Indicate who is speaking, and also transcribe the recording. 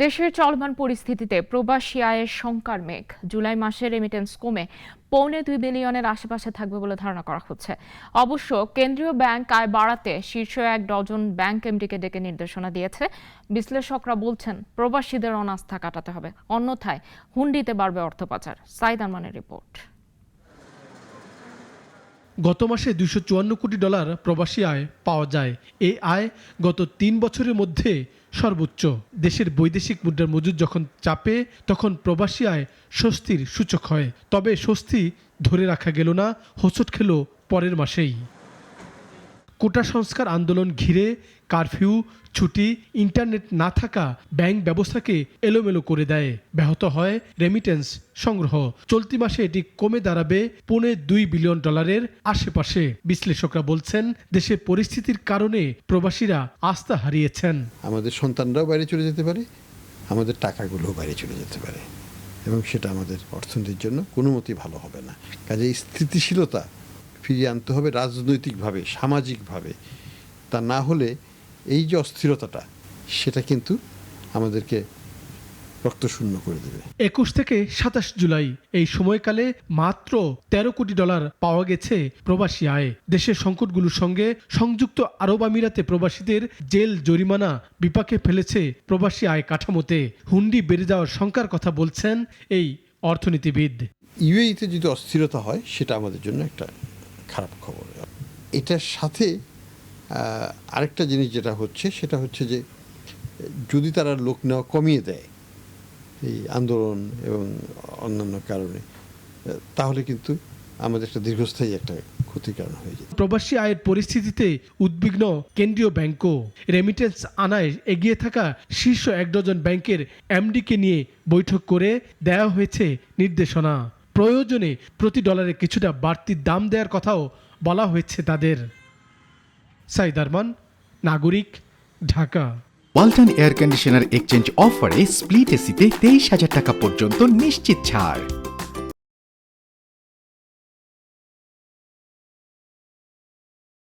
Speaker 1: দেশের চলমান পরিস্থিতিতে প্রবাসী আয়ের শঙ্কার মেঘ। জুলাই মাসে রেমিটেন্স কমে 2.25 বিলিয়নের আশেপাশে থাকবে বলে ধারণা করা হচ্ছে। অবশ্য কেন্দ্রীয় ব্যাংক আয় বাড়াতে শীর্ষ 1 ডজন ব্যাংক এমডিকে ডেকে নির্দেশনা দিয়েছে। বিশ্লেষকরা বলছেন প্রবাসীদের অনাস্থা কাটাতে হবে, অন্যথায় হুন্ডিতে বাড়বে অর্থ পাচার। সাইদ আরমানের রিপোর্ট।
Speaker 2: গত মাসে $254 কোটি প্রবাসী আয় পাওয়া যায়। এই আয় গত 3 বছরের মধ্যে সর্বোচ্চ। দেশের বৈদেশিক মুদ্রার মজুদ যখন চাপে, তখন প্রবাসী আয় স্বস্তির সূচক হয়। তবে স্বস্তি ধরে রাখা গেল না, হোঁচট খেল পরের মাসেই। কোটা সংস্কার আন্দোলন ঘিরে কারফিউ, ছুটি, ইন্টারনেট না থাকা ব্যাংক ব্যবস্থাকে এলোমেলো করে দেয়। ব্যাহত হয় রেমিটেন্স সংগ্রহ। চলতি মাসে এটি কমে দাঁড়াবে $2.25 বিলিয়ন আশেপাশে। বিশ্লেষকরা বলছেন, দেশের পরিস্থিতির কারণে প্রবাসীরা আস্থা হারিয়েছেন।
Speaker 3: আমাদের সন্তানরাও বাইরে চলে যেতে পারে, আমাদের টাকাগুলোও বাইরে চলে যেতে পারে, এবং সেটা আমাদের অর্থনীতির জন্য কোনো মতেই ভালো হবে না। কাজেই স্থিতিশীলতা ফিরিয়ে আনতে হবে রাজনৈতিকভাবে, সামাজিকভাবে। তা না হলে এই যে অস্থিরতাটা, সেটা কিন্তু আমাদেরকে রক্তশূন্য করে দেবে।
Speaker 2: 21 থেকে 27 জুলাই এই সময়কালে মাত্র $13 কোটি পাওয়া গেছে প্রবাসী আয়। দেশের সংকটগুলোর সঙ্গে সংযুক্ত আরব আমিরাতে প্রবাসীদের জেল জরিমানা বিপাকে ফেলেছে প্রবাসী আয় কাঠামোতে। হুন্ডি বেড়ে যাওয়ার শঙ্কার কথা বলছেন এই অর্থনীতিবিদ।
Speaker 3: ইউএইতে যদি অস্থিরতা হয়, সেটা আমাদের জন্য একটা খারাপ খবর। এটার সাথে আরেকটা জিনিস যেটা হচ্ছে, সেটা হচ্ছে যে যদি তারা লোক নেওয়া কমিয়ে দেয় এই আন্দোলন এবং অন্যান্য কারণে, তাহলে কিন্তু আমাদের একটা দীর্ঘস্থায়ী একটা ক্ষতির কারণ হয়ে যায়।
Speaker 2: প্রবাসী আয়ের পরিস্থিতিতে উদ্বিগ্ন কেন্দ্রীয় ব্যাংকও। রেমিটেন্স আনায় এগিয়ে থাকা শীর্ষ 1 ডজন ব্যাংকের এমডিকে নিয়ে বৈঠক করে দেওয়া হয়েছে নির্দেশনা। প্রয়োজনে প্রতি ডলারে কিছুটা বাড়তি দাম দেওয়ার কথাও বলা হয়েছে তাদের। সাইদ আরমান, নাগরিক, Dhaka.
Speaker 4: Walton air conditioner exchange অফারে স্প্লিট এসিতে 23,000 টাকা পর্যন্ত নিশ্চিত ছাড়।